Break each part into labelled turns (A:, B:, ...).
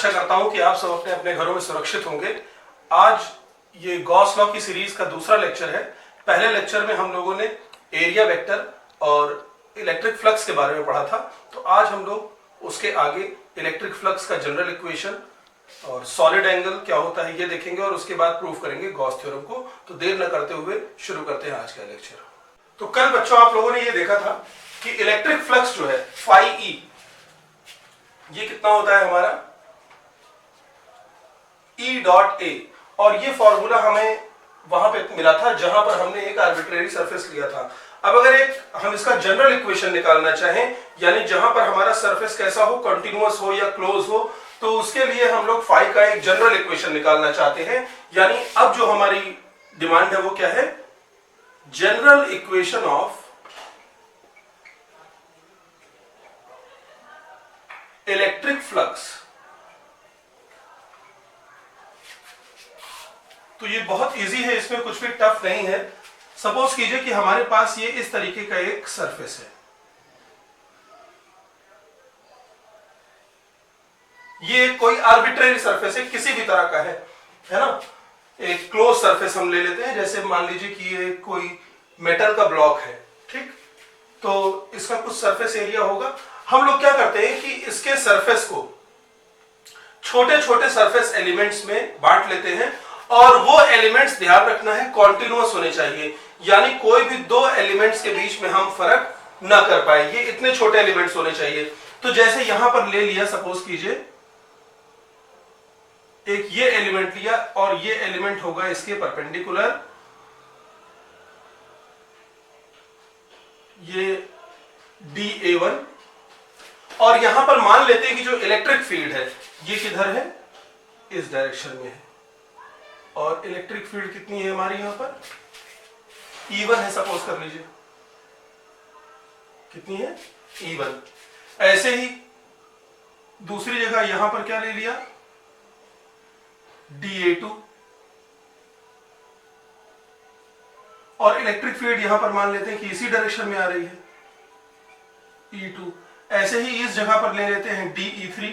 A: आशा करता हूं कि आप सब अपने अपने घरों में सुरक्षित होंगे। आज ये गॉस लॉ की सीरीज का दूसरा लेक्चर है। पहले लेक्चर में हम लोगों ने एरिया वेक्टर और इलेक्ट्रिक फ्लक्स के बारे में पढ़ा था, तो आज हम लोग उसके आगे इलेक्ट्रिक फ्लक्स का जनरल इक्वेशन और सॉलिड एंगल क्या होता है ये देखेंगे और उसके बाद प्रूव करेंगे गॉस थ्योरम को। तो देर न करते हुए शुरू करते हैं आज का लेक्चर। तो कल बच्चों आप लोगों ने ये देखा था कि इलेक्ट्रिक फ्लक्स जो है फाई ई, ये कितना होता है हमारा E डॉट ए, और ये फॉर्मूला हमें वहां पे मिला था जहां पर हमने एक आर्बिट्रेरी सरफेस लिया था। अब अगर हम इसका जनरल इक्वेशन निकालना चाहें, यानी जहां पर हमारा सरफेस कैसा हो, कंटिन्यूअस हो या क्लोज हो, तो उसके लिए हम लोग फाई का एक जनरल इक्वेशन निकालना चाहते हैं। यानी अब जो हमारी डिमांड है वो क्या है, general equation of electric flux. तो ये बहुत इजी है, इसमें कुछ भी टफ नहीं है। सपोज कीजिए कि हमारे पास ये इस तरीके का एक सरफेस है, ये कोई आर्बिट्रेरी सरफेस है, किसी भी तरह का है ना। एक क्लोज सरफेस हम ले लेते हैं, जैसे मान लीजिए कि ये कोई मेटल का ब्लॉक है, ठीक। तो इसका कुछ सरफेस एरिया होगा। हम लोग क्या करते हैं कि इसके सरफेस को छोटे छोटे सरफेस एलिमेंट्स में बांट लेते हैं, और वो एलिमेंट्स ध्यान रखना है कॉन्टिन्यूअस होने चाहिए, यानी कोई भी दो एलिमेंट्स के बीच में हम फर्क ना कर पाए, ये इतने छोटे एलिमेंट्स होने चाहिए। तो जैसे यहां पर ले लिया, सपोज कीजिए एक ये एलिमेंट लिया और ये एलिमेंट होगा इसके परपेंडिकुलर, ये dA1, और यहां पर मान लेते हैं कि जो इलेक्ट्रिक फील्ड है ये किधर है, इस डायरेक्शन में है, और इलेक्ट्रिक फील्ड कितनी है हमारी यहां पर, E1 है, सपोज कर लीजिए कितनी है, E1। ऐसे ही दूसरी जगह यहां पर क्या ले लिया, dA2, और इलेक्ट्रिक फील्ड यहां पर मान लेते हैं कि इसी डायरेक्शन में आ रही है, E2। ऐसे ही इस जगह पर ले लेते हैं dE3,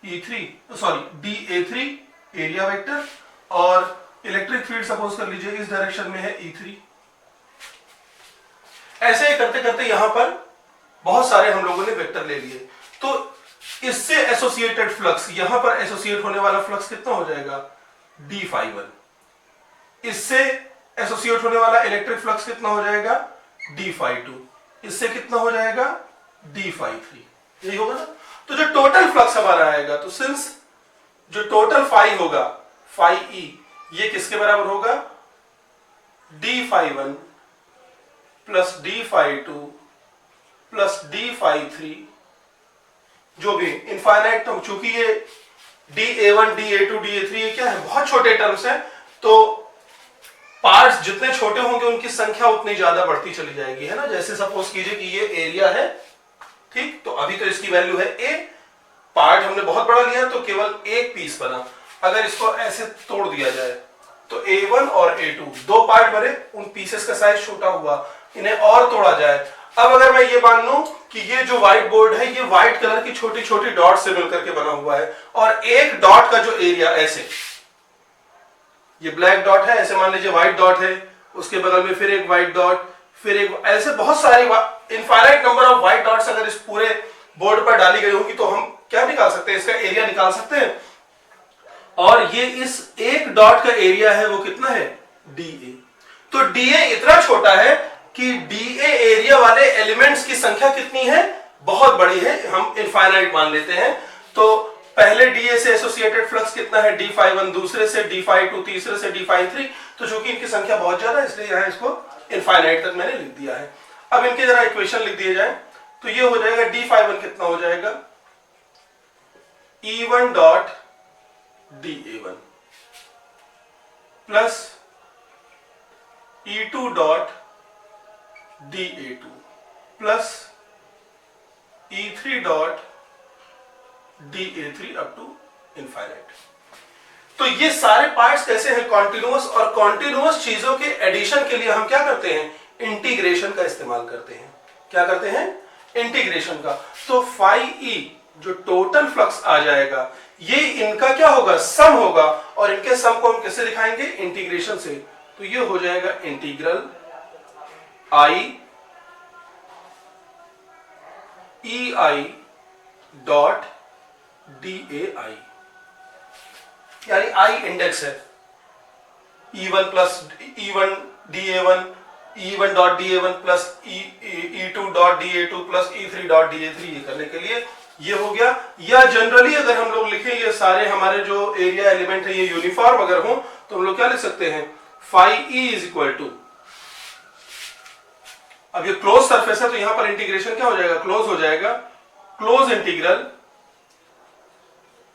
A: dA3 एरिया वेक्टर, और इलेक्ट्रिक फील्ड सपोज कर लीजिए इस डायरेक्शन में है E3। ऐसे ही करते करते यहां पर बहुत सारे हम लोगों ने वेक्टर ले लिए। तो इससे एसोसिएटेड फ्लक्स, यहां पर एसोसिएट होने वाला फ्लक्स कितना हो जाएगा, d∅1। इससे एसोसिएट होने वाला इलेक्ट्रिक फ्लक्स कितना हो जाएगा, d∅2। इससे कितना हो जाएगा, d∅3। यही होगा ना। तो जो टोटल फ्लक्स हमारा आएगा, तो सिंस जो टोटल फाई होगा, फाई ई, ये किसके बराबर होगा, d∅1 plus d∅2 plus d∅3, जो भी इनफाइनाइट टर्म, चूंकि ये dA1 dA2 dA3 ये क्या है, बहुत छोटे टर्म्स हैं, तो पार्ट्स जितने छोटे होंगे उनकी संख्या उतनी ज्यादा बढ़ती चली जाएगी, है ना। जैसे सपोज कीजिए कि ये एरिया है, ठीक, तो अभी तो इसकी वैल्यू है a, पार्ट हमने बहुत बड़ा लिया तो केवल एक पीस बना। अगर इसको ऐसे तोड़ दिया जाए तो A1 और A2 दो पार्ट बने, उन पीसेस का साइज छोटा हुआ, इन्हें और तोड़ा जाए। अब अगर मैं ये मान लूं कि ये जो व्हाइट बोर्ड है ये व्हाइट कलर की छोटी छोटी डॉट से मिलकर के बना हुआ है, और एक डॉट का जो एरिया, ऐसे ये ब्लैक डॉट है, ऐसे मान लीजिए व्हाइट डॉट है, उसके बगल में फिर एक व्हाइट डॉट, फिर एक, ऐसे बहुत सारी infinite number of white dots अगर इस पूरे बोर्ड पर डाली गई होगी तो हम क्या निकाल सकते हैं, इसका एरिया निकाल सकते हैं। और ये इस एक डॉट का एरिया है वो कितना है, dA। तो dA इतना छोटा है कि dA एरिया वाले एलिमेंट्स की संख्या कितनी है, बहुत बड़ी है, हम इनफाइनाइट मान लेते हैं। तो पहले dA से एसोसिएटेड फ्लक्स कितना है, d∅1, दूसरे से d∅2, तीसरे से d∅3। तो चूंकि इनकी संख्या बहुत ज्यादा है इसलिए यहां इसको इनफाइनाइट तक मैंने लिख दिया है। अब इनके जरा इक्वेशन लिख दिए जाए, तो ये हो जाएगा d∅1 कितना हो जाएगा, E1 dot dA1 plus E2 dot dA2 plus E3 dot dA3 up to infinite. तो ये सारे पार्ट्स कैसे हैं, कॉन्टिन्यूअस, और कॉन्टिन्यूअस चीजों के एडिशन के लिए हम क्या करते हैं, इंटीग्रेशन का इस्तेमाल करते हैं। क्या करते हैं, इंटीग्रेशन का। तो फाई ई जो टोटल फ्लक्स आ जाएगा ये इनका क्या होगा, सम होगा, और इनके सम को हम कैसे दिखाएंगे, इंटीग्रेशन से। तो ये हो जाएगा integral I E I dot D A I, यानी आई इंडेक्स है E1 plus E1 DA1, E1 dot DA1 plus E2 dot DA2 plus E3 dot DA3, ये करने के लिए ये हो गया। या जनरली अगर हम लोग लिखें ये सारे हमारे जो एरिया एलिमेंट है ये यूनिफॉर्म अगर हो तो हम लोग क्या लिख सकते हैं, phi E is equal to, अब ये क्लोज सरफेस है तो यहां पर इंटीग्रेशन क्या हो जाएगा, क्लोज हो जाएगा, क्लोज इंटीग्रल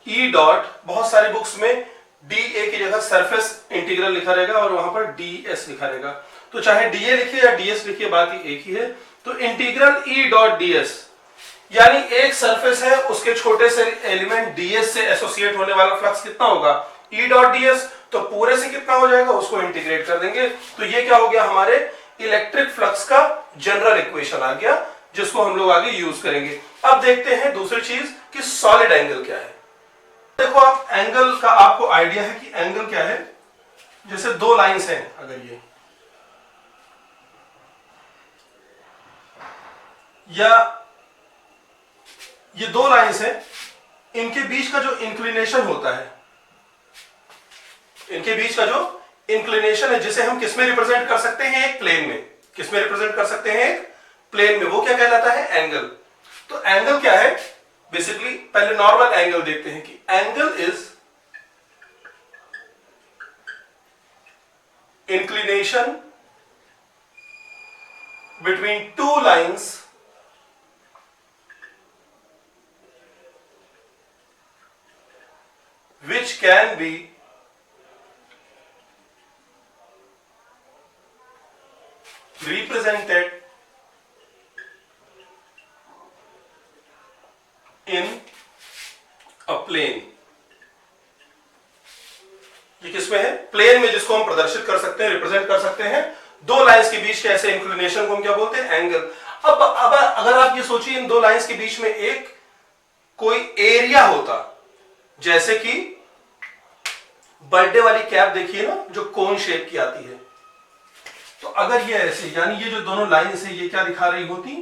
A: ई डॉट, बहुत सारे बुक्स में डी ए की जगह सरफेस इंटीग्रल लिखा रहेगा और वहां पर डी एस लिखा रहेगा, तो चाहे डी ए लिखिए या डी एस लिखिए बात ही एक ही है। तो integral E dot D S, यानी एक सरफेस है उसके छोटे से एलिमेंट डीएस से एसोसिएट होने वाला फ्लक्स कितना होगा, ई डॉट डीएस, तो पूरे से कितना हो जाएगा उसको इंटीग्रेट कर देंगे। तो ये क्या हो गया, हमारे इलेक्ट्रिक फ्लक्स का जनरल इक्वेशन आ गया, जिसको हम लोग आगे यूज करेंगे। अब देखते हैं दूसरी चीज कि सॉलिड एंगल क्या है। देखो आप एंगल का आपको आइडिया है कि एंगल क्या है, जैसे दो लाइंस हैं, अगर ये दो लाइंस हैं, इनके बीच का जो इंक्लिनेशन होता है, इनके बीच का जो इंक्लिनेशन है, जिसे हम किसमें रिप्रेजेंट कर सकते हैं, एक प्लेन में, किसमें रिप्रेजेंट कर सकते हैं, एक प्लेन में, वो क्या कहलाता है, एंगल। तो एंगल क्या है, बेसिकली पहले नॉर्मल एंगल देखते हैं कि angle is inclination between two lines which can be represented in a plane। ये किसमें है, प्लेन में, जिसको हम प्रदर्शित कर सकते हैं, रिप्रेजेंट कर सकते हैं। दो लाइंस के बीच के ऐसे इंक्लिनेशन को हम क्या बोलते हैं, एंगल। अब अगर आप ये सोचिए इन दो लाइंस के बीच में एक कोई एरिया होता, जैसे कि बर्थडे वाली कैप देखिए ना, जो कोन शेप की आती है, तो अगर ये ऐसे, यानी ये जो दोनों लाइंस है ये क्या दिखा रही होती,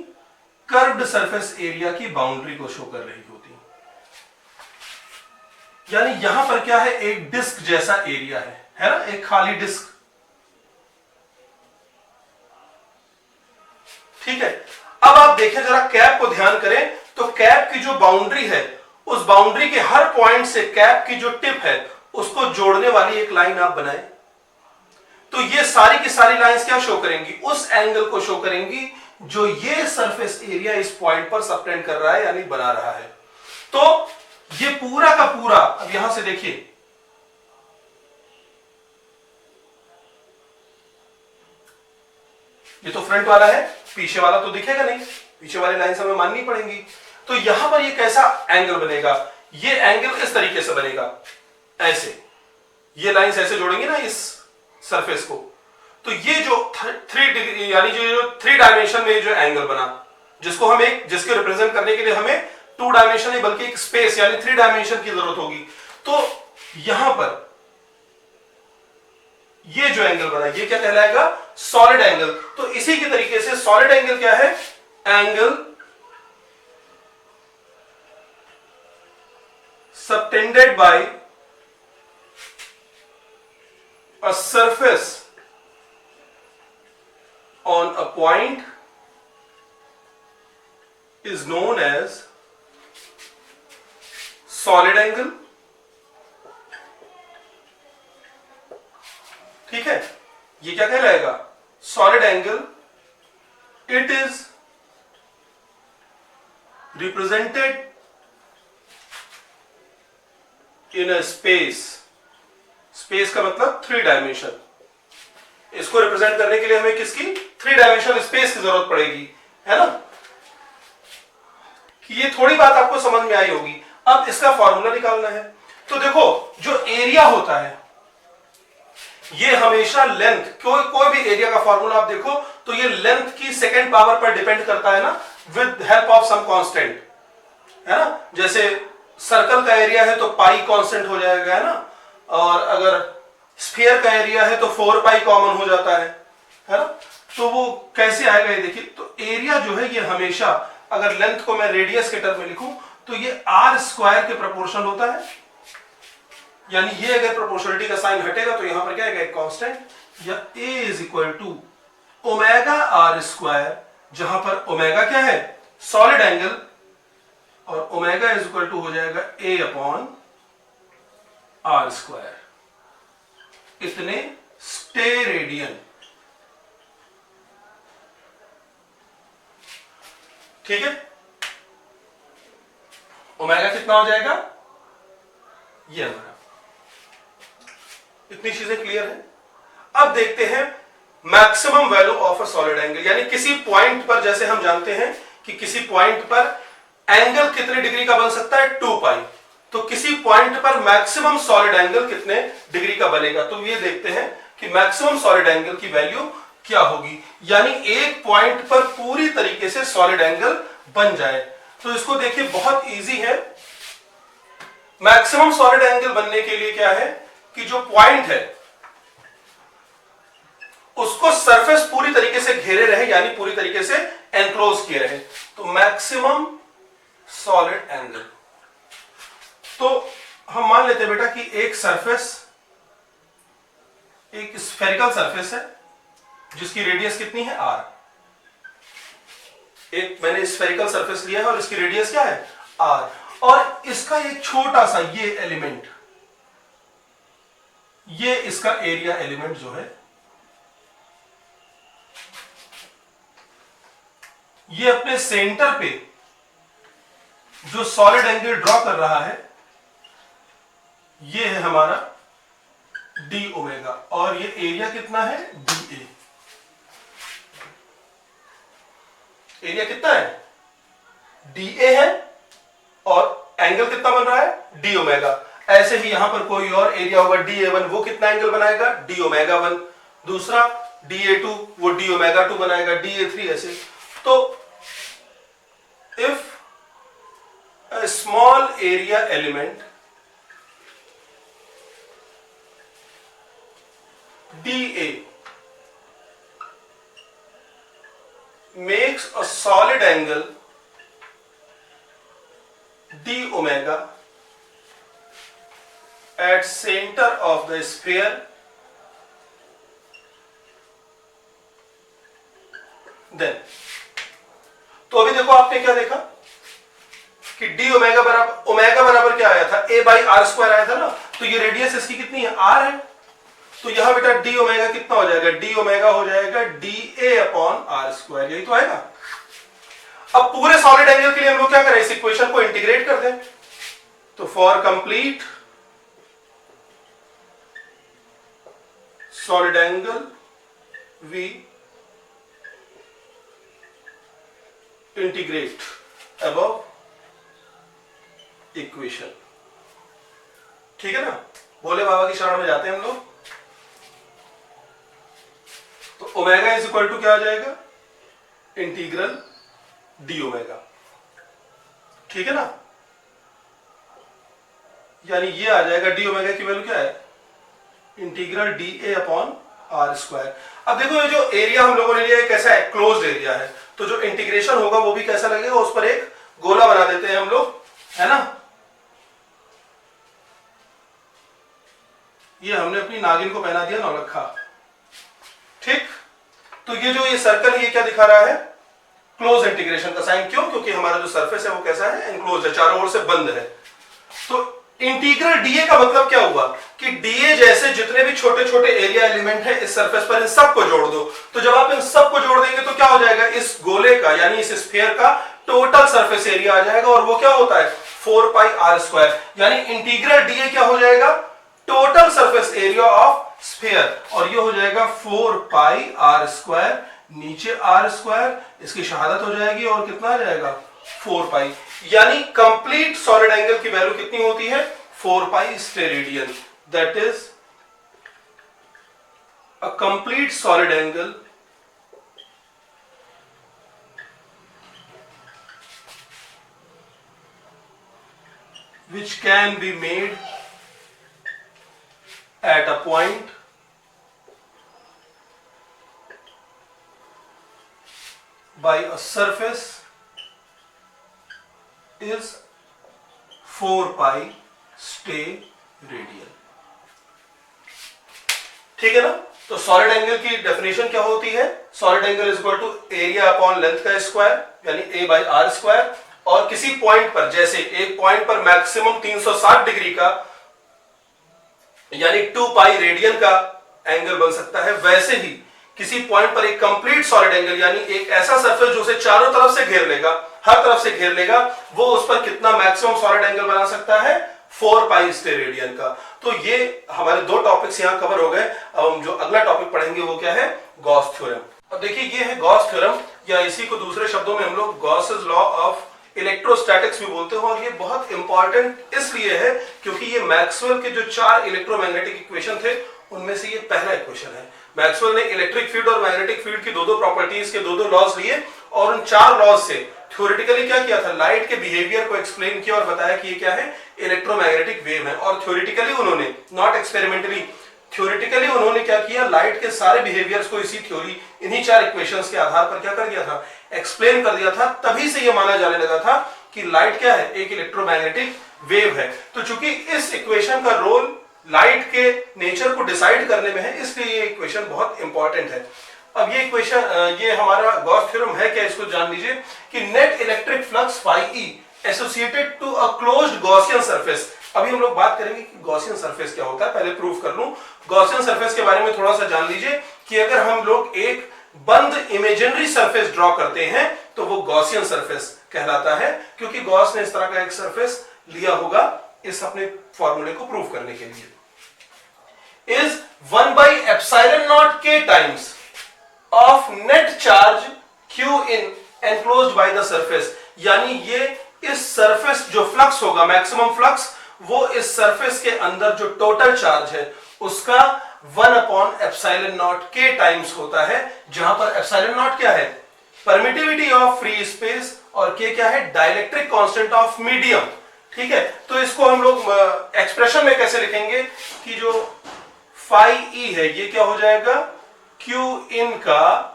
A: कर्व्ड सरफेस एरिया की बाउंड्री को शो कर रही होती, यानी यहां पर क्या है, एक डिस्क जैसा एरिया है ना, एक खाली डिस्क, ठीक है। अब आप देखें जरा, कैप को ध्यान करें तो कैप की जो बाउंड्री है, उस बाउंड्री के हर पॉइंट से कैप की जो टिप है उसको जोड़ने वाली एक लाइन आप बनाएं, तो ये सारी की सारी लाइंस क्या शो करेंगी, उस एंगल को शो करेंगी जो ये सरफेस एरिया इस पॉइंट पर सबटेंड कर रहा है, यानी बना रहा है। तो ये पूरा का पूरा, अब यहां से देखिए, ये तो फ्रंट वाला है, पीछे वाला तो दिखेगा नहीं, पीछे वाली लाइंस हमें माननी पड़ेंगी। तो यहां पर ये कैसा एंगल बनेगा, ये एंगल इस तरीके से बनेगा, ऐसे, ये लाइंस ऐसे जोड़ेंगे ना इस सरफेस को, तो ये जो 3 डिग्री, यानी जो 3 डायमेंशन में जो एंगल बना, जिसको हम एक, जिसके रिप्रेजेंट करने के लिए हमें 2 डायमेंशन नहीं बल्कि एक स्पेस यानी 3 डायमेंशन की जरूरत होगी। तो यहां पर ये जो एंगल बना, ये क्या कहलाएगा, सॉलिड एंगल। तो इसी के तरीके से सॉलिड एंगल क्या है, angle subtended by a surface on a point is known as solid angle। ठीक है, ये क्या कहलाएगा, solid angle. It is represented in a space, space का मतलब 3 डायमेंशन। इसको रिप्रेजेंट करने के लिए हमें किसकी, 3 डायमेंशनल स्पेस की जरूरत पड़ेगी, है ना। कि ये थोड़ी बात आपको समझ में आई होगी। अब इसका फॉर्मूला निकालना है। तो देखो, जो एरिया होता है ये हमेशा लेंथ, कोई भी एरिया का फॉर्मूला आप देखो तो ये लेंथ की सेकंड पावर पर डिपेंड करता है ना। With help of some constant, है ना। जैसे सर्कल का एरिया है तो पाई कांस्टेंट हो जाएगा, है ना, और अगर स्फीयर का एरिया है तो 4 पाई कॉमन हो जाता है ना। तो वो कैसे आएगा ये देखिए, तो एरिया जो है ये हमेशा, अगर लेंथ को मैं रेडियस के टर्म में लिखूं तो ये आर स्क्वायर के प्रोपोर्शनल होता है, यानी ये अगर प्रोपोर्शनलिटी का साइन हटेगा तो यहां पर क्या आएगा, एक कांस्टेंट, या A is equal to omega R square, जहां पर ओमेगा क्या है, सॉलिड एंगल, और ओमेगा इज इक्वल टू हो जाएगा ए अपॉन आर स्क्वायर, इतने स्टेरेडियन। ठीक है, ओमेगा कितना हो जाएगा, ये हमारा, इतनी चीजें क्लियर है। अब देखते हैं maximum value of a solid angle, यानी किसी पॉइंट पर, जैसे हम जानते हैं कि किसी पॉइंट पर एंगल कितने डिग्री का बन सकता है, 2 पाई, तो किसी पॉइंट पर मैक्सिमम सॉलिड एंगल कितने डिग्री का बनेगा। तो ये देखते हैं कि मैक्सिमम सॉलिड एंगल की वैल्यू क्या होगी, यानी एक पॉइंट पर पूरी तरीके से सॉलिड एंगल बन जाए। तो इसको देखिए, बहुत इजी है। मैक्सिमम सॉलिड एंगल बनने के लिए क्या है कि जो पॉइंट है उसको सरफेस पूरी तरीके से घेरे रहे, यानी पूरी तरीके से एनक्लोज किए रहे, तो मैक्सिमम सॉलिड एंगल। तो हम मान लेते हैं बेटा कि एक सरफेस, एक स्फेरिकल सरफेस है जिसकी रेडियस कितनी है, आर। एक मैंने स्फेरिकल सरफेस लिया है और इसकी रेडियस क्या है, आर, और इसका एक छोटा सा ये एलिमेंट, ये इसका एरिया एलिमेंट जो है, ये अपने सेंटर पे जो सॉलिड एंगल ड्रॉ कर रहा है, ये है हमारा डी ओमेगा, और ये एरिया कितना है, डी ए। एरिया कितना है, डी ए है, और एंगल कितना बन रहा है, डी ओमेगा। ऐसे ही यहां पर कोई और एरिया होगा डी ए वन, वो कितना एंगल बनाएगा, डी ओमेगा वन। दूसरा डी ए टू, वो डी ओमेगा टू बनाएगा, डी ए थ्री, ऐसे। तो if a small area element dA makes a solid angle d omega at center of the sphere, then, तो अभी देखो आपने क्या देखा कि डी ओमेगा बराबर क्या आया था, ए बाई आर स्क्वायर आया था ना। तो ये रेडियस इसकी कितनी है, आर है, तो यहां बेटा डी ओमेगा कितना हो जाएगा, डी ओमेगा हो जाएगा d A upon are square, यही तो आएगा। अब पूरे सॉलिड एंगल के लिए हम लोग क्या करें, इस इक्वेशन को इंटीग्रेट कर दें। तो for complete solid angle we integrate above equation. ठीक है ना, भोले बाबा की शरण में जाते हैं हम लोग। तो ओमेगा इज इक्वल टू क्या आ जाएगा, इंटीग्रल डी ओमेगा। ठीक है ना, यानी ये आ जाएगा, डी ओमेगा की वैल्यू क्या है, integral d A upon are square. अब देखो ये जो एरिया हम लोगों ने लिया है कैसा है, क्लोज्ड एरिया है, तो जो इंटीग्रेशन होगा वो भी कैसा लगेगा, उस पर एक गोला बना देते हैं हम लोग, है ना। ये हमने अपनी नागिन को पहना दिया नौलखा। ठीक, तो ये जो ये सर्कल है ये क्या दिखा रहा है, क्लोज इंटीग्रेशन का साइन। क्यों, क्योंकि हमारा जो सरफेस है वो कैसा है, एनक्लोज है, चारों ओर से बंद है। तो इंटीग्रल डीए का मतलब क्या हुआ कि डीए जैसे जितने भी छोटे छोटे एरिया एलिमेंट है इस सरफेस पर, इन सबको जोड़ दो। तो जब आप इन सबको जोड़ देंगे तो क्या हो जाएगा, इस गोले का यानी इस स्फीयर का टोटल सरफेस एरिया आ जाएगा, और वो क्या होता है 4 पाई आर स्क्वायर। यानी इंटीग्रल डीए क्या हो जाएगा, total surface area of sphere, और ये हो जाएगा 4 पाई आर स्क्वायर, नीचे आर स्क्वायर, इसकी शहादत हो जाएगी, और कितना आ जाएगा 4 पाई। यानी कंप्लीट सॉलिड एंगल की वैल्यू कितनी होती है, 4 pi steradian. That is a complete solid angle which can be made at a point by a surface is 4 pi stay radial। ठीक है ना। तो सॉलिड एंगल की डेफिनेशन क्या होती है? Solid angle is equal to area upon length का square, यानी a बाई आर स्क्वायर। और किसी पॉइंट पर, जैसे एक पॉइंट पर मैक्सिमम 360 डिग्री का यानी 2 पाई रेडियन का एंगल बन सकता है, वैसे ही किसी पॉइंट पर एक कंप्लीट सॉलिड एंगल यानी एक ऐसा सरफेस जो उसे चारों तरफ से घेर लेगा, हर तरफ से घेर लेगा, वो उस पर कितना मैक्सिमम सॉलिड एंगल बना सकता है? 4 पाई स्टे रेडियन का। तो ये हमारे दो टॉपिक्स यहां कवर हो गए। अब हम जो अगला टॉपिक पढ़ेंगे वो क्या है? Gauss theorem. अब देखिए ये है गॉस थ्योरम, या इसी को दूसरे शब्दों में हम लोग गॉसेस लॉ ऑफ इलेक्ट्रोस्टैटिक्स भी बोलते हैं। और ये बहुत इंपॉर्टेंट इसलिए है क्योंकि ये मैक्सवेल के जो 4 इलेक्ट्रोमैग्नेटिक इक्वेशन थे उनमें से ये पहला इक्वेशन है। मैक्सवेल ने इलेक्ट्रिक फील्ड और मैग्नेटिक फील्ड की दो प्रॉपर्टीज के दो लॉज लिए और उन 4 लॉज से थ्योरेटिकली क्या किया था? लाइट के बिहेवियर को एक्सप्लेन किया और बताया कि ये क्या है? इलेक्ट्रोमैग्नेटिक वेव है। और थ्योरेटिकली उन्होंने, नॉट एक्सपेरिमेंटली, थ्योरेटिकली उन्होंने क्या किया? लाइट के सारे बिहेवियर्स को इसी थ्योरी, इन्हीं 4 इक्वेशंस के आधार पर क्या कर दिया था? एक्सप्लेन कर दिया था। तभी से ये माना जाने लगा था कि लाइट क्या है? एक इलेक्ट्रोमैग्नेटिक वेव है। तो चूंकि इस इक्वेशन का रोल लाइट के नेचर को डिसाइड करने में है, इसलिए ये इक्वेशन बहुत इंपॉर्टेंट है। अब ये इक्वेशन, ये हमारा गॉस थ्योरम है क्या? इसको जान लीजिए कि net electric flux phi E associated to a closed Gaussian surface. अभी हम लोग बात करेंगे कि गॉसियन सरफेस क्या होता है, पहले प्रूफ कर लूं। गॉसियन सरफेस के बारे में थोड़ा सा जान लीजिए कि अगर हम लोग एक बंद इमेजिनरी सरफेस ड्रॉ करते हैं तो वो गॉसियन सरफेस कहलाता है, क्योंकि गॉस ने इस तरह का एक सरफेस लिया होगा इस अपने फॉर्मूले को प्रूव करने के लिए। Is 1 by epsilon naught k times of net charge q in enclosed by the surface। यानी ये इस सरफेस जो फ्लक्स होगा, मैक्सिमम फ्लक्स, वो इस सरफेस के अंदर जो टोटल चार्ज है उसका 1 upon epsilon naught k times होता है, जहां पर एप्सिलॉन नॉट क्या है? परमिटिविटी ऑफ फ्री स्पेस, और k क्या है? Dielectric constant of medium. ठीक है। तो इसको हम लोग एक्सप्रेशन में कैसे लिखेंगे कि जो फाई ई है ये क्या हो जाएगा? क्यू इन का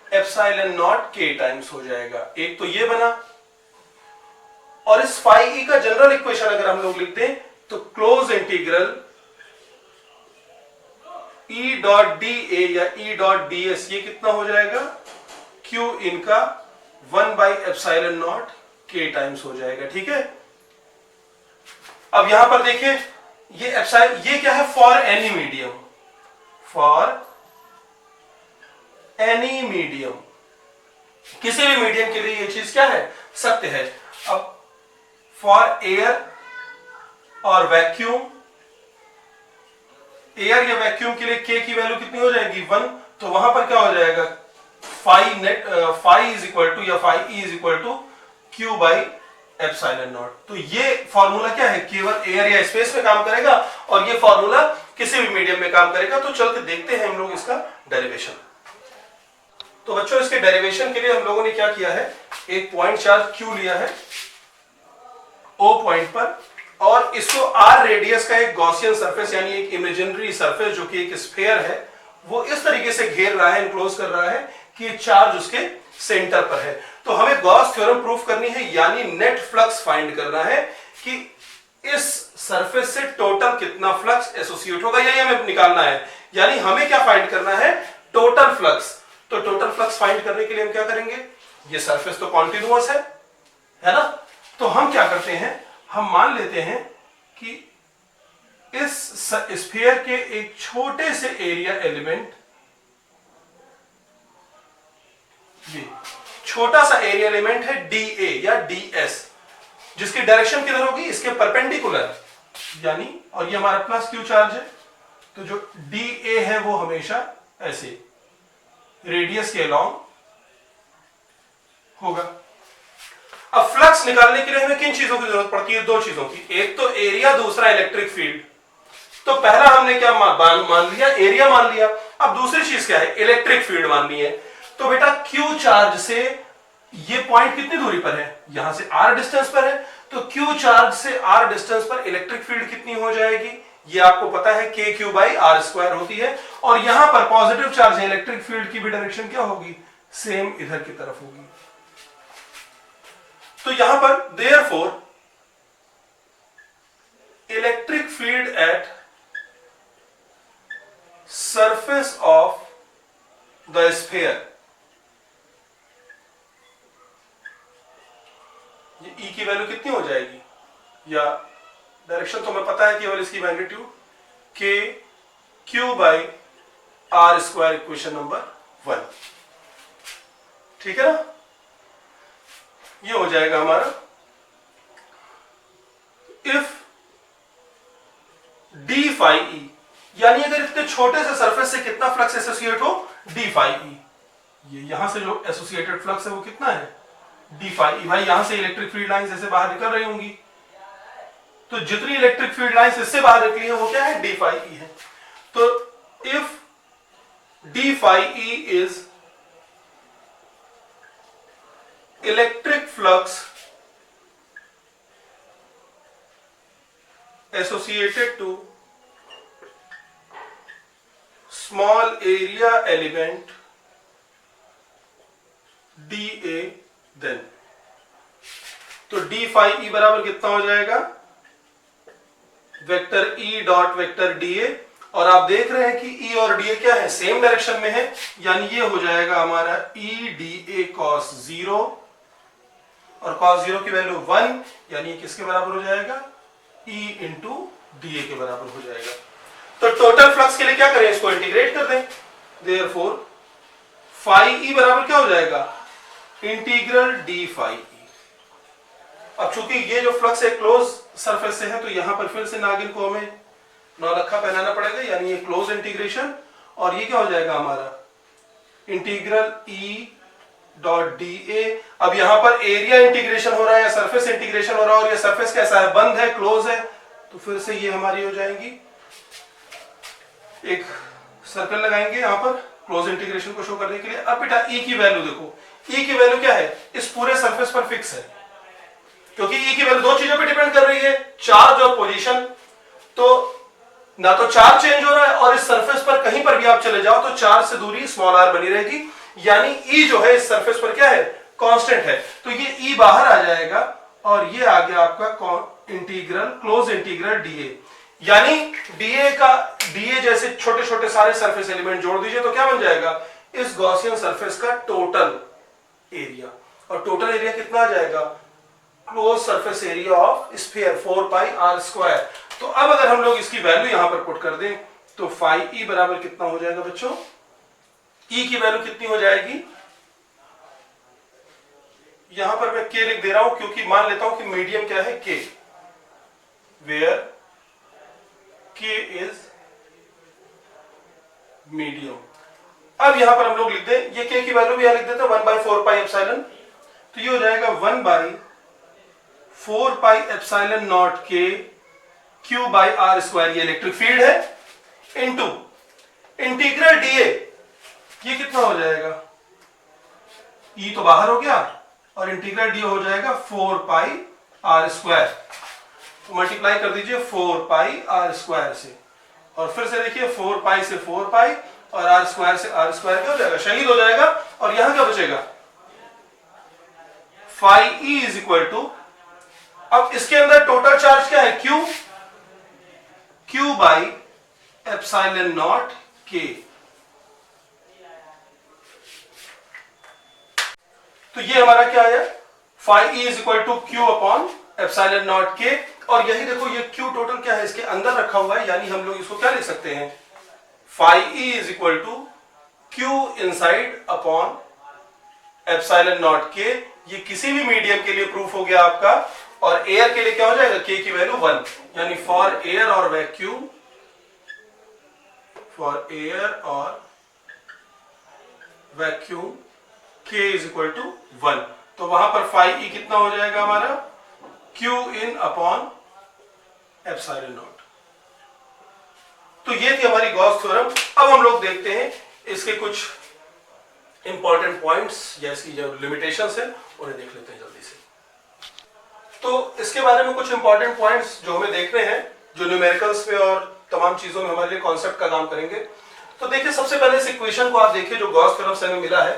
A: एप्सिलॉन नॉट k टाइम्स हो जाएगा। एक तो ये बना, और इस फाई ई का जनरल इक्वेशन अगर हम लोग लिख दें तो close integral E dot D ए या ई डॉट डी एस, ये कितना हो जाएगा? क्यू इन का 1 by epsilon naught k times हो जाएगा। ठीक है। अब यहां पर देखिए ये एप्सिलॉन, ये क्या है? For any medium, for any medium, किसी भी मीडियम के लिए ये चीज क्या है? सत्य है। अब फॉर एयर और वैक्यूम, एयर या वैक्यूम के लिए k की वैल्यू कितनी हो जाएगी? 1। तो वहां पर क्या हो जाएगा? Phi net, phi is equal to या phi E is equal to Q by epsilon naught. तो ये फॉर्मूला क्या है? केवल एयर या स्पेस में काम करेगा, और ये फॉर्मूला किसी भी मीडियम में काम करेगा। तो चल के देखते हैं हम लोग इसका डेरिवेशन। तो बच्चों इसके डेरिवेशन के लिए हम लोगों ने क्या किया है? एक पॉइंट चार्ज Q लिया है O पॉइंट पर, और इसको R रेडियस का एक गॉसियन सरफेस यानी एक इमेजिनरी सरफेस जो कि एक स्फीयर है, वो इस तरीके से घेर रहा है, इनक्लोज कर रहा है कि चार्ज उसके सेंटर पर है। तो हमें गॉस थ्योरम प्रूफ करनी है, यानी नेट फ्लक्स फाइंड करना है कि इस सरफेस से टोटल कितना फ्लक्स एसोसिएट होगा, यही हमें निकालना है। यानी हमें क्या फाइंड करना है? Total flux. तो टोटल फ्लक्स फाइंड करने के लिए हम क्या करेंगे? ये सरफेस तो कॉन्टिन्यूअस है ना। तो हम क्या करते हैं? हम मान लेते हैं कि इस स्फीयर के एक छोटे से एरिया एलिमेंट, ये छोटा सा एरिया एलिमेंट है DA या DS, जिसकी डायरेक्शन किधर होगी? इसके परपेंडिकुलर, यानी, और ये हमारा प्लस Q चार्ज है, तो जो DA है वो हमेशा ऐसे रेडियस के अलोंग होगा। अब फ्लक्स निकालने के लिए हमें किन चीजों की जरूरत पड़ती है? 2 चीजों की, एक तो एरिया, दूसरा इलेक्ट्रिक फील्ड। तो पहला हमने क्या मान लिया? एरिया मान लिया। अब दूसरी चीज क्या है? इलेक्ट्रिक फील्ड माननी है। तो बेटा Q चार्ज से ये पॉइंट कितनी दूरी पर है? यहां से R डिस्टेंस पर है, तो Q चार्ज से R डिस्टेंस पर इलेक्ट्रिक फील्ड कितनी हो जाएगी, ये आपको पता है KQ बाई R स्क्वायर होती है। और यहां पर पॉजिटिव चार्ज है, इलेक्ट्रिक फील्ड की भी डायरेक्शन क्या होगी, सेम इधर की तरफ होगी। तो यहां पर therefore electric field at surface of the sphere, ये E की वैल्यू कितनी हो जाएगी, या डायरेक्शन तो हमें पता है केवल इसकी मैग्नीट्यूड के q by r square, equation number 1, ठीक है ना। ये हो जाएगा हमारा इफ डी फाई ई, यानी अगर इतने छोटे से सरफेस से कितना फ्लक्स एसोसिएट हो, डी फाई ई, ये यहां से जो एसोसिएटेड फ्लक्स है वो कितना है, डी फाई ई। भाई यहां से इलेक्ट्रिक फील्ड लाइंस ऐसे बाहर निकल रही होंगी, तो जितनी इलेक्ट्रिक फील्ड लाइंस इससे बाहर निकली है वो क्या है, डी फाई ई है। तो if d phi E is electric flux associated to small area element dA, then तो d फाई ई बराबर कितना हो जाएगा, vector E dot vector dA, और आप देख रहे हैं कि E और dA क्या है, सेम डायरेक्शन में है, यानी ये हो जाएगा हमारा E dA cos 0, और cos 0 की वैल्यू 1, यानी ये किसके बराबर हो जाएगा, E इंटू डी ए के बराबर हो जाएगा। तो टोटल फ्लक्स के लिए क्या करें, इसको इंटीग्रेट कर दें, देयरफॉर फाई ई बराबर क्या हो जाएगा, इंटीग्रल डी फाई ई। अब चूंकि ये जो फ्लक्स है क्लोज सरफेस से है, तो यहां पर फिर से नागिन को हमें नौलखा पहनाना पड़ेगा, यानी ये क्लोज इंटीग्रेशन, और ये क्या हो जाएगा हमारा इंटीग्रल ई डॉट डी ए। अब यहां पर एरिया इंटीग्रेशन हो रहा है या सरफेस इंटीग्रेशन हो रहा है, और ये सरफेस कैसा है, बंद है, क्लोज है, तो फिर से ये हमारी हो जाएंगी, एक सर्कल लगाएंगे यहां पर क्लोज इंटीग्रेशन को शो करने के लिए। अब बेटा E की वैल्यू देखो, E की वैल्यू क्या है, इस पूरे सरफेस पर फिक्स है, क्योंकि E की वैल्यू दो चीजों पर डिपेंड कर रही है, चार्ज और पोजीशन। तो ना तो चार्ज चेंज हो रहा है, और इस सरफेस पर कहीं पर भी आप चले जाओ तो चार्ज से दूरी स्मॉल r बनी रहेगी, यानी E जो है इस सरफेस पर क्या है, कांस्टेंट है। तो ये E बाहर आ जाएगा, और ये आ गया आपका इंटीग्रल क्लोज इंटीग्रल dA, यानी dA जैसे छोटे छोटे सारे सरफेस एलिमेंट जोड़ दीजिए तो क्या बन जाएगा, इस गॉसियन सरफेस का टोटल एरिया। और टोटल एरिया कितना आ जाएगा, close surface area of sphere 4 pi r square. तो अब अगर हम लोग इसकी वैल्यू यहां पर पुट कर दें, तो फाई ई बराबर कितना हो जाएगा बच्चों, E की वैल्यू कितनी हो जाएगी, यहां पर मैं K लिख दे रहा हूं, क्योंकि मान लेता हूं कि मीडियम क्या है, K, where K is medium. अब यहां पर हम लोग लिख दें, ये K की वैल्यू भी यहां लिख देते हैं 1/4 पाई एप्सिलॉन, तो ये हो जाएगा 1/4 pi epsilon naught K Q by R square, ये इलेक्ट्रिक फील्ड है, इनटू इंटीग्रल dA, ये कितना हो जाएगा, E तो बाहर हो गया, और इंटीग्रल dA हो जाएगा 4 पाई R स्क्वायर। तो मल्टीप्लाई कर दीजिए 4 पाई R स्क्वायर से, और फिर से देखिए 4 पाई से 4 पाई, और R स्क्वायर से R स्क्वायर क्या हो जाएगा, शहीद हो जाएगा, और यहां क्या बचेगा, phi E is equal to, अब इसके अंदर टोटल चार्ज क्या है, Q by epsilon naught K। तो ये हमारा क्या है, phi E is equal to q upon epsilon naught K, और यही देखो ये क्यू टोटल क्या है, इसके अंदर रखा हुआ है, यानी हम लोग इसको क्या लिख सकते हैं, phi E is equal to q inside upon epsilon naught K. ये किसी भी मीडियम के लिए प्रूफ हो गया आपका, और एयर के लिए क्या हो जाएगा, के की वैल्यू 1, यानी फॉर एयर और वैक्यूम, फॉर एयर और vacuum K is equal to 1। तो वहां पर फाई ई कितना हो जाएगा हमारा, Q इन अपॉन एप्सिलॉन नॉट। तो ये थी हमारी गॉस थ्योरम। अब हम लोग देखते हैं इसके कुछ इंपॉर्टेंट पॉइंट्स या इसकी जो लिमिटेशंस है उन्हें देख लेते हैं जल्दी से। तो इसके बारे में कुछ इंपॉर्टेंट पॉइंट्स जो हमें देखने हैं, जो न्यूमेरिकल्स में और तमाम चीजों में हमारे लिए कॉन्सेप्ट का काम करेंगे। तो देखिए, सबसे पहले इस इक्वेशन को आप देखिए जो गॉस थ्योरम से हमें मिला है,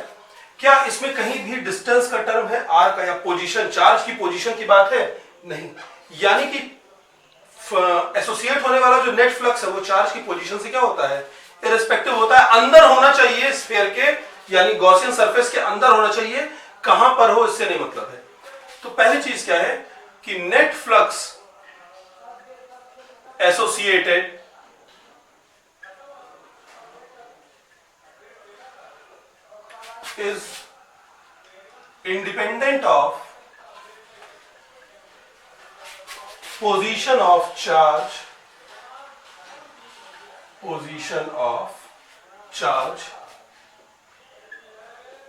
A: क्या इसमें कहीं भी डिस्टेंस का टर्म है, आर का, या पोजीशन, चार्ज की पोजीशन की बात है? नहीं। यानी कि एसोसिएट होने वाला जो नेट फ्लक्स है वो चार्ज की पोजीशन से क्या होता है, इररिस्पेक्टिव होता है। अंदर होना चाहिए स्फीयर के, यानी गॉसियन सरफेस के अंदर होना चाहिए, कहां पर हो इससे नहीं मतलब है। तो पहली चीज क्या है कि net flux associated is independent of position of charge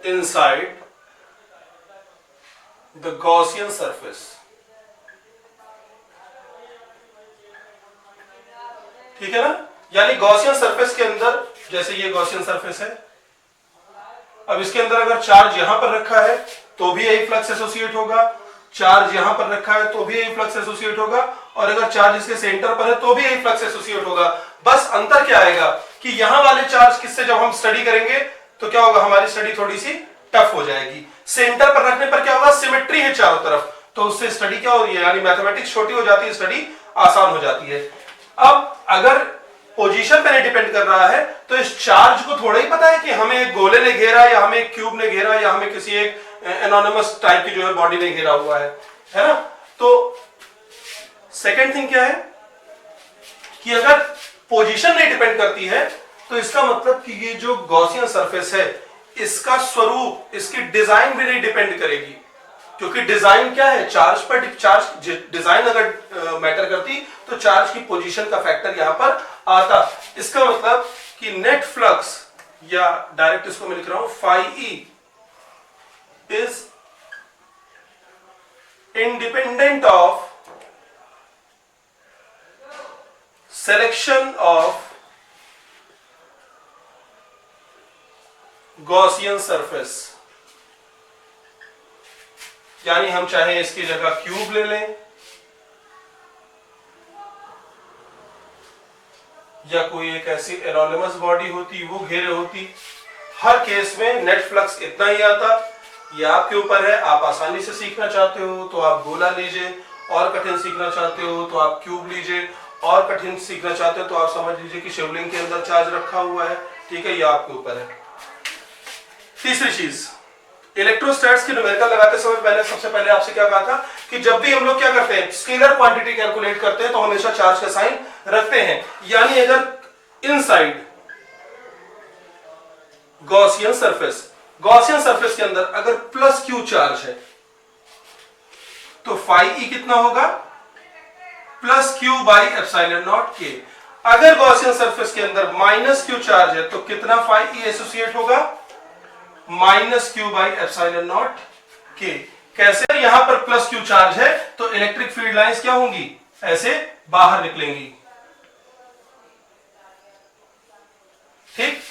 A: inside the Gaussian surface। ठीक है ना? यानी गॉसियन सरफेस के अंदर, जैसे ये गॉसियन सरफेस है, अब इसके अंदर अगर चार्ज यहां पर रखा है तो भी यही फ्लक्स एसोसिएट होगा, चार्ज यहां पर रखा है तो भी यही फ्लक्स एसोसिएट होगा, और अगर चार्ज इसके सेंटर पर है तो भी यही फ्लक्स एसोसिएट होगा। बस अंतर क्या आएगा कि यहां वाले चार्ज किससे जब हम स्टडी करेंगे तो क्या होगा, हमारी स्टडी थोड़ी सी टफ हो जाएगी। सेंटर पर रखने पर क्या होगा, सिमेट्री है चारों तरफ, तो उससे स्टडी क्या हो रही है, यानी मैथमेटिक्स छोटी हो जाती है, स्टडी आसान हो जाती है। अब अगर पोजीशन पे नहीं डिपेंड कर रहा है तो इस चार्ज को थोड़ा ही पता है कि हमें एक गोले ने घेरा, या हमें एक क्यूब ने घेरा, या हमें किसी एक एनोनिमस टाइप की जो है बॉडी ने घेरा हुआ है ना? तो सेकंड थिंग क्या है कि अगर पोजीशन नहीं डिपेंड करती है तो इसका मतलब कि ये जो गॉसियन सरफेस है इसका स्वरूप, इसकी डिजाइन भी नहीं डिपेंड करेगी, क्योंकि डिजाइन क्या है, चार्ज पर, चार्ज डिजाइन अगर मैटर करती तो चार्ज की पोजीशन का फैक्टर यहां पर आता। इसका मतलब कि नेट फ्लक्स, या डायरेक्ट इसको मैं लिख रहा हूं, phi E is independent of selection of Gaussian surface. यानी हम चाहे इसकी जगह क्यूब ले लें या कोई एक ऐसी एनोनिमस बॉडी होती वो घेरे होती, हर केस में नेट फ्लक्स इतना ही आता। ये आपके ऊपर है, आप आसानी से सीखना चाहते हो तो आप गोला लीजिए, और कठिन सीखना चाहते हो तो आप क्यूब लीजिए, और कठिन सीखना चाहते हो तो आप समझ लीजिए कि शिवलिंग के अंदर चार्ज रखा हुआ है। ठीक है, ये आपके ऊपर है। तीसरी चीज, इलेक्ट्रोस्टैट्स की न्यूमेरिकल लगाते समय पहले, सबसे पहले आपसे क्या कहा था कि जब भी हम लोग क्या करते हैं, स्केलर क्वांटिटी कैलकुलेट करते हैं तो हमेशा चार्ज का साइन रखते हैं। यानी अगर इनसाइड गॉसियन सरफेस के अंदर अगर प्लस क्यू चार्ज है तो फाई ई कितना होगा, plus Q by epsilon naught के। अगर गॉसियन सरफेस के अंदर माइनस क्यू चार्ज है तो कितना फाई ई एसोसिएट होगा, minus Q by epsilon naught के। कैसे, यहां पर प्लस क्यू चार्ज है तो इलेक्ट्रिक फील्ड लाइंस क्या होंगी, ऐसे बाहर निकलेंगी। ठीक,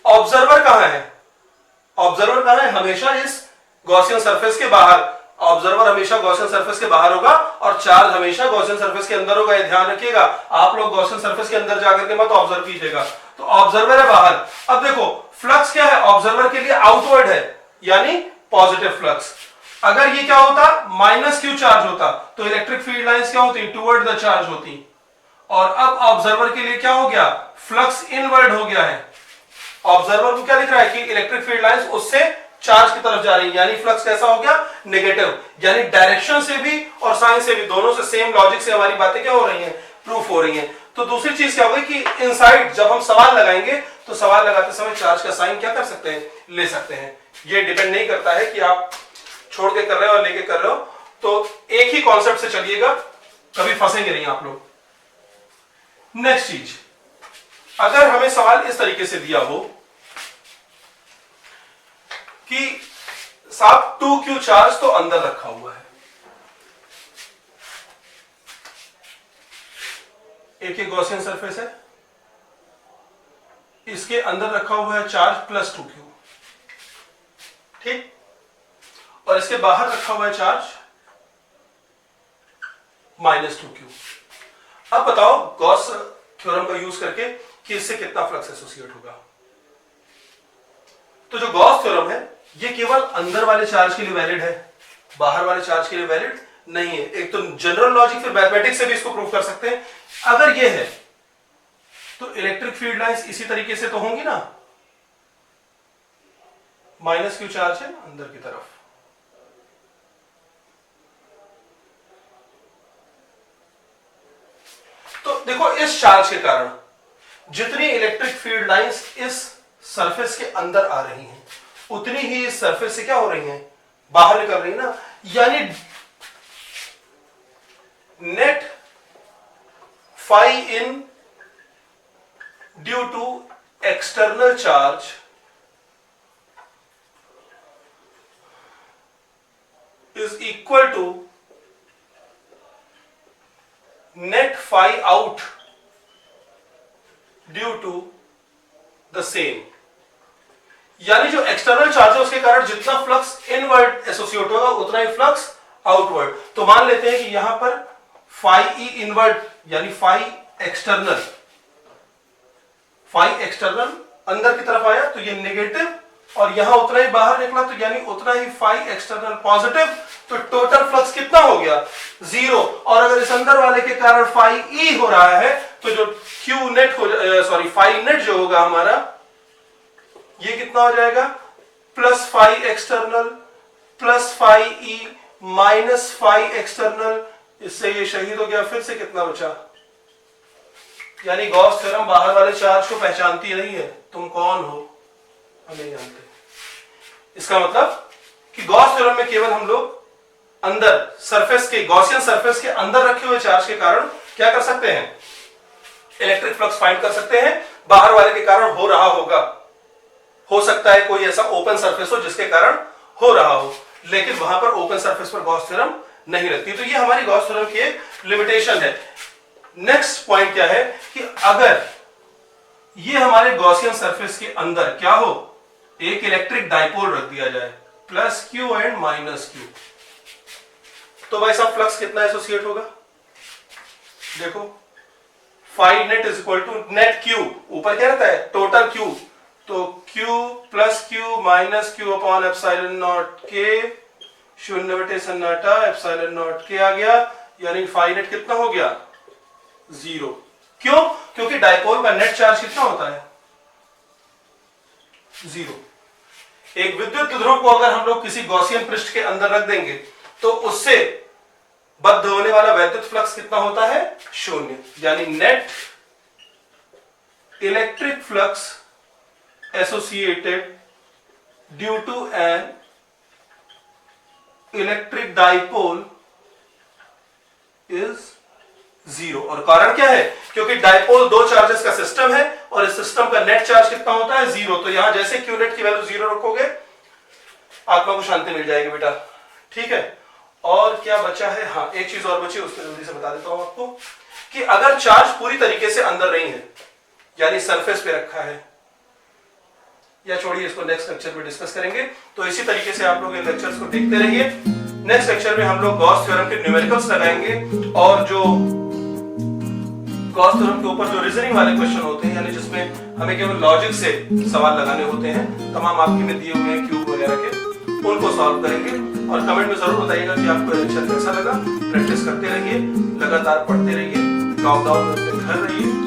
A: ऑब्जर्वर कहां है, ऑब्जर्वर कहां है, हमेशा इस गॉसियन सरफेस के बाहर। ऑब्जर्वर हमेशा गॉसियन सरफेस के बाहर होगा और चार्ज हमेशा गॉसियन सरफेस के अंदर होगा। ये ध्यान रखिएगा, आप लोग गॉसियन सरफेस के अंदर जाकर के मत ऑब्जर्व कीजिएगा। तो ऑब्जर्वर है बाहर। अब देखो, फ्लक्स क्या है, ऑब्जर्वर के लिए आउटवर्ड है, यानी पॉजिटिव फ्लक्स। अगर ये क्या होता, माइनस क्यू चार्ज होता तो इलेक्ट्रिक फील्ड लाइंस क्या होती, टुवर्ड द चार्ज होती। और अब ऑब्जर्वर के लिए क्या हो गया, फ्लक्स इनवर्ड हो गया है। ऑब्जर्वर को क्या दिख रहा है कि इलेक्ट्रिक फील्ड लाइंस उससे चार्ज की तरफ जा रही है, यानी फ्लक्स कैसा हो गया, नेगेटिव। यानी डायरेक्शन से भी और साइन से भी, दोनों से सेम लॉजिक से हमारी बातें क्या हो रही हैं, प्रूफ हो रही हैं। तो दूसरी चीज क्या होगी कि इनसाइड जब हम सवाल लगाएंगे तो सवाल लगाते समय चार्ज का साइन क्या कर सकते हैं, ले सकते हैं। ये डिपेंड नहीं करता है कि आप छोड़ के कर रहे हो और लेके कर रहे हो, तो एक ही कॉन्सेप्ट से चलिएगा, कभी फंसेंगे नहीं आप लोग। नेक्स्ट चीज, अगर हमें सवाल इस तरीके से दिया हो कि साहब 2q चार्ज तो अंदर रखा हुआ है, एक गॉसियन सरफेस है, इसके अंदर रखा हुआ है चार्ज प्लस 2q, ठीक, और इसके बाहर रखा हुआ है चार्ज -2q। अब बताओ गॉस थ्योरम का यूज करके कि इससे कितना फ्लक्स एसोसिएट होगा। तो जो गॉस थ्योरम है ये केवल अंदर वाले चार्ज के लिए वैलिड है, बाहर वाले चार्ज के लिए वैलिड नहीं है। एक तो जनरल लॉजिक फिर मैथमेटिक्स से भी इसको प्रूव कर सकते हैं। अगर ये है तो इलेक्ट्रिक फील्ड लाइंस इसी तरीके से तो होंगी ना, -q चार्ज है अंदर की तरफ, तो देखो इस चार्ज के कारण जितनी इलेक्ट्रिक फील्ड लाइंस इस सरफेस के अंदर आ रही हैं उतनी ही इस सरफेस से क्या हो रही हैं, बाहर निकल रही है ना। यानी net phi in due to external charge is equal to net phi out due to the same. यानी जो एक्सटर्नल चार्ज है उसके कारण जितना फ्लक्स इनवर्ड एसोसिएट होगा उतना ही फ्लक्स आउटवर्ड। तो मान लेते हैं कि यहां पर फाई ई इनवर्ड यानी फाई एक्सटर्नल अंदर की तरफ आया तो ये नेगेटिव, और यहां उतना ही बाहर निकला तो यानी उतना ही फाई एक्सटर्नल पॉजिटिव। तो टोटल फ्लक्स कितना हो गया, 0। और अगर इस अंदर वाले के कारण फाई ई हो रहा है तो जो क्यू नेट फाई नेट जो होगा हमारा ये कितना हो जाएगा, plus phi external plus phi E minus phi external. इससे ये शहीद हो गया। फिर से कितना बचा, यानी गॉस थ्योरम बाहर वाले चार्ज को पहचानती नहीं है। तुम कौन हो हम नहीं जानते। इसका मतलब कि गॉस थ्योरम में केवल हम लोग अंदर सरफेस के गॉसियन सरफेस के अंदर रखे हुए चार्ज के कारण क्या कर सकते हैं, इलेक्ट्रिक फ्लक्स फाइंड कर सकते हैं। बाहर वाले के कारण हो रहा होगा, हो सकता है कोई ऐसा ओपन सरफेस हो जिसके कारण हो रहा हो, लेकिन वहां पर ओपन सरफेस पर गॉस थ्योरम नहीं लगती। तो ये हमारी गॉस थ्योरम की एक लिमिटेशन है। नेक्स्ट पॉइंट क्या है कि अगर ये हमारे गॉसियन सरफेस के अंदर क्या हो, एक इलेक्ट्रिक डाइपोल रख दिया जाए plus q and minus q, तो भाई साहब फ्लक्स कितना एसोसिएट होगा। देखो phi net is equal to net q, ऊपर क्या रहता है टोटल क्यू, तो Q plus q minus q upon epsilon naught K, शून्य बटे सन्नाटा एप्सिलॉन नॉट के आ गया। यानी फाई नेट कितना हो गया, 0। क्यों, क्योंकि डाइपोल का नेट चार्ज कितना होता है, 0। एक विद्युत ध्रुव को अगर हम लोग किसी गॉसियन पृष्ठ के अंदर रख देंगे तो उससे बद्ध होने वाला वैद्युत फ्लक्स कितना होता है, 0। यानी net electric flux associated due to an electric dipole is 0। और कारण क्या है, क्योंकि डाइपोल दो चार्जेस का सिस्टम है और इस सिस्टम का नेट चार्ज कितना होता है, 0। तो यहां जैसे क्यू नेट की वैल्यू 0 रखोगे आत्मा को शांति मिल जाएगी बेटा, ठीक है। और क्या बचा है, हाँ एक चीज और बची, उसको जल्दी से बता देता हूं आपको कि अगर चार्ज पूरी तरीके से अंदर नहीं है यानी सरफेस पे रखा है, या छोड़िए इसको नेक्स्ट लेक्चर में डिस्कस करेंगे। तो इसी तरीके से आप लोग इन लेक्चर्स को देखते रहिए। नेक्स्ट लेक्चर में हम लोग गॉस थ्योरम के न्यूमेरिकल्स लगाएंगे और जो गॉस थ्योरम के ऊपर जो रीजनिंग वाले क्वेश्चन होते हैं यानी जिसमें हमें केवल लॉजिक से सवाल लगाने होते हैं, तमाम आपके में दिए हुए हैं क्यूब वगैरह के, उनको सॉल्व करेंगे। और कमेंट में जरूर बताइएगा कि आपको लेक्चर कैसा लगा। प्रैक्टिस करते रहिए, लगातार पढ़ते रहिए, लॉकडाउन में घर रहिए।